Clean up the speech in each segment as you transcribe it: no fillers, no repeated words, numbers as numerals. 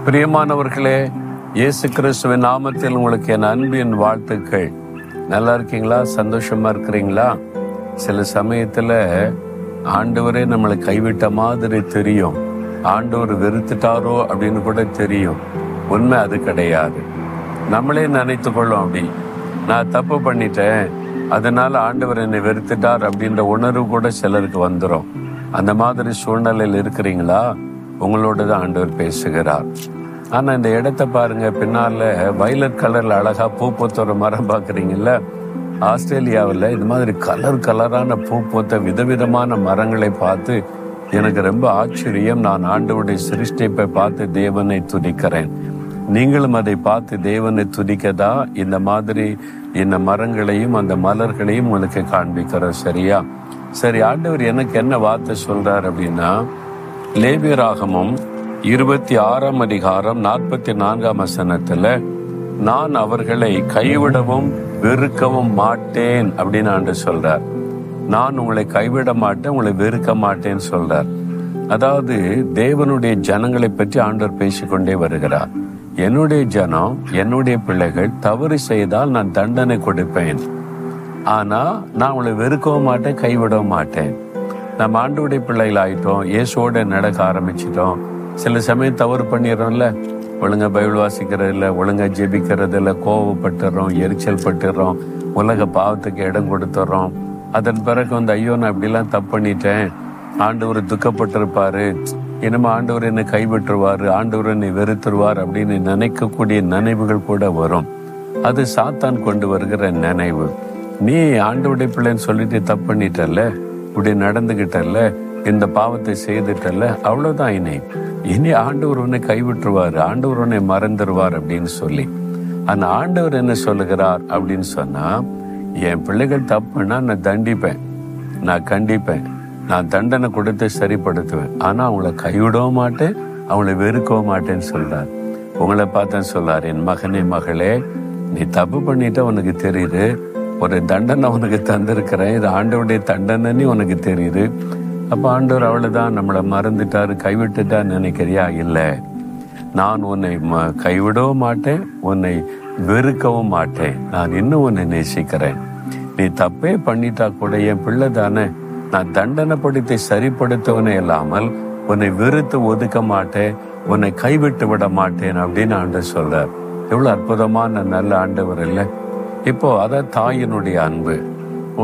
பிரியமானவர்களே, இயேசு கிறிஸ்துவின் நாமத்தில் உங்களுக்கு என் அன்பின் வாழ்த்துக்கள். நல்லா இருக்கீங்களா? சந்தோஷமா இருக்கிறீங்களா? சில சமயத்துல ஆண்டவரே நம்மளை கைவிட்ட மாதிரி தெரியும், ஆண்டவர் வெறுத்துட்டாரோ அப்படின்னு கூட தெரியும். உண்மை அது கிடையாது. நம்மளே நினைத்து கொள்ளும், அப்படி நான் தப்பு பண்ணிட்டேன், அதனால ஆண்டவர் என்னை வெறுத்துட்டார் அப்படின்ற உணர்வு கூட சிலருக்கு வந்துடும். அந்த மாதிரி சூழ்நிலையில் இருக்கிறீங்களா? உங்களோட தான் ஆண்டவர் பேசுகிறார். ஆனா இந்த இடத்த பாருங்க, பின்னால வயலட் கலர்ல அழகா பூ பூத்த ஒரு மரம் பாக்குறீங்கல்ல. ஆஸ்திரேலியாவில் இது மாதிரி கலரான பூ பூத்த விதவிதமான மரங்களை பார்த்து எனக்கு ரொம்ப ஆச்சரியம். நான் ஆண்டவருடைய சிருஷ்டிப்பை பார்த்து தேவனை துதிக்கிறேன். நீங்களும் அதை பார்த்து தேவனை துதிக்கதா இந்த மாதிரி இந்த மரங்களையும் அந்த மலர்களையும் உங்களுக்கு காண்பிக்கிறோம். சரியா? சரி, ஆண்டவர் எனக்கு என்ன வார்த்தை சொல்றார் அப்படின்னா, லேவியராகமம் 26 அதிகாரம் 44 வசனத்துல, நான் அவர்களை கைவிடவும் வெறுக்கவும் மாட்டேன் அப்படின்னு ஆண்டு சொல்றார். நான் உங்களை கைவிட மாட்டேன், உங்களை வெறுக்க மாட்டேன்னு சொல்றார். அதாவது தேவனுடைய ஜனங்களை பற்றி ஆண்டவர் பேசிக்கொண்டே வருகிறார். என்னுடைய ஜனம், என்னுடைய பிள்ளைகள் தவறு செய்தால் நான் தண்டனை கொடுப்பேன். ஆனா நான் உங்களை வெறுக்கவும் மாட்டேன், கைவிடவும் மாட்டேன். நம்ம ஆண்டவருடைய பிள்ளைகள் ஆயிட்டோம், இயேசுவோட நடக்க ஆரம்பிச்சிட்டோம். சில சமயம் தவறு பண்ணிடுறோம்ல, ஒழுங்கா பைபிள் வாசிக்கிறது இல்லை, ஒழுங்கா ஜெபிக்கிறது இல்லை, கோவப்பட்டுறோம், எரிச்சல் பட்டுறோம், உலக பாவத்துக்கு இடம் கொடுத்துறோம். அதன் பிறகு ஐயோ நான் இப்படிலாம் தப்பு பண்ணிட்டேன், ஆண்டவர் துக்கப்பட்டிருப்பாரு, இனிமே ஆண்டவர் என்னை கைவிட்டுருவாரு, ஆண்டவர் என்னை வெறுத்துருவார் அப்படின்னு நினைக்கக்கூடிய நினைவுகள் கூட வரும். அது சாத்தான் கொண்டு வருகிற நினைவு. நீ ஆண்டவருடைய பிள்ளைன்னு சொல்லிட்டு தப்பு பண்ணிட்டல்ல, இப்படி நடந்துகிட்டல்ல, இந்த பாவத்தை செய்துட்டல்ல, அவ்வளவுதான். இனி ஆண்டவர் உன்னை கைவிட்டுருவாரு, ஆண்டவர் உன்னை மறந்துடுவார் அப்படின்னு சொல்லி. ஆனா ஆண்டவர் என்ன சொல்லுகிறார் அப்படின்னு சொன்னா, என் பிள்ளைகள் தப்புன்னா நான் தண்டிப்பேன், நான் கண்டிப்பேன், நான் தண்டனை கொடுத்து சரிப்படுத்துவேன். ஆனா அவங்கள கைவிடவும் மாட்டேன், அவங்கள வெறுக்கவும் மாட்டேன்னு சொல்றார். உங்களை பார்த்தேன்னு சொல்றாரு, என் மகனே மகளே, நீ தப்பு பண்ணிட்ட உனக்கு தெரியுது, ஒரு தண்டனை உனக்கு தந்திருக்கிறேன், இது ஆண்டவருடைய தண்டனைன்னு உனக்கு தெரியுது. அப்ப ஆண்டவர் அவ்வளவுதான் நம்மளை மறந்துட்டாரு, கைவிட்டுட்டான்னு நினைக்கிறியா? இல்லை, நான் உன்னை கைவிடவும் மாட்டேன், உன்னை வெறுக்கவும் மாட்டேன், நான் இன்னும் உன்னை நேசிக்கிறேன். நீ தப்பே பண்ணிட்டா கூட என் பிள்ளை தானே, நான் தண்டனைப்படுத்தி சரிப்படுத்தவனே இல்லாமல் உன்னை வெறுத்து ஒதுக்க மாட்டேன், உன்னை கைவிட்டு விட மாட்டேன் அப்படின்னு ஆண்டவர் சொல்றார். எவ்வளவு அற்புதமான நல்ல ஆண்டவர் இல்லை? இப்போ அதான் தாயினுடைய அன்பு.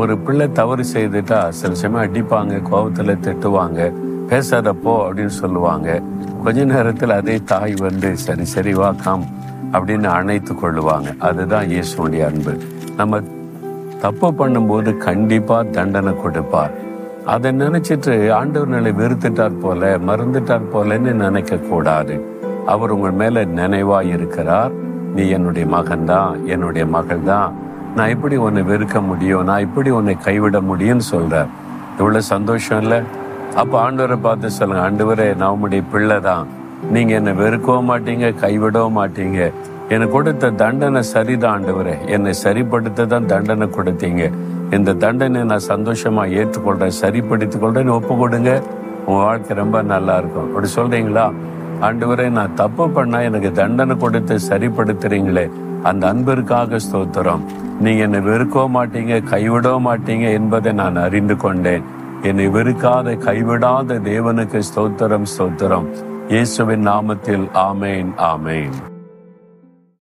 ஒரு பிள்ளை தவறு செய்துட்டா சில சமயம் அடிப்பாங்க, கோபத்துல திட்டுவாங்க, பேசாதப்போ அப்படின்னு சொல்லுவாங்க. கொஞ்ச நேரத்தில் அதே தாய் சரி வா காம் அப்படின்னு அணைத்து கொள்ளுவாங்க. அதுதான் இயேசுடைய அன்பு. நம்ம தப்பு பண்ணும்போது கண்டிப்பா தண்டனை கொடுப்பார். அதை நினைச்சிட்டு ஆண்டவர் நிலை வெறுத்துட்டார் போல, மறந்துட்டார் போலன்னு நினைக்க கூடாது. அவர் உங்கள் மேல நினைவா இருக்கிறார். நீ என்னுடைய மகன்தான், என்னுடைய மகள் தான், நான் இப்படி உன்னை வெறுக்க முடியும், நான் இப்படி உன்னை கைவிட முடியும்னு சொல்றார். எவ்வளவு சந்தோஷம் இல்லை? அப்ப ஆண்டவரை பார்த்து சொல்லுங்க, ஆண்டவரே நான் உம்முடைய பிள்ளை தான், நீங்க என்னை வெறுக்கவும் மாட்டீங்க, கைவிடவும் மாட்டீங்க, எனக்கு கொடுத்த தண்டனை சரிதான் ஆண்டவரே, என்னை சரிப்படுத்த தான் தண்டனை கொடுத்தீங்க, இந்த தண்டனை நான் சந்தோஷமா ஏற்றுக்கொள்றேன், சரிப்படுத்திக் கொள்றேன்னு ஒப்பு கொடுங்க. உங்க வாழ்க்கை ரொம்ப நல்லா இருக்கும். அப்படி சொல்றீங்களா? ஆண்டவரே நான் தப்பு பண்ணா எனக்கு தண்டனை கொடுத்து சரிப்படுத்துறீங்களே, அந்த அன்பிற்காக ஸ்தோத்திரம். நீங்க என்னை வெறுக்கவும் மாட்டீங்க, கைவிடவும் மாட்டீங்க என்பதை நான் அறிந்து கொண்டேன். என்னை வெறுக்காத கைவிடாத தேவனுக்கு ஸ்தோத்திரம், ஸ்தோத்திரம். இயேசுவின் நாமத்தில் ஆமேன், ஆமேன்.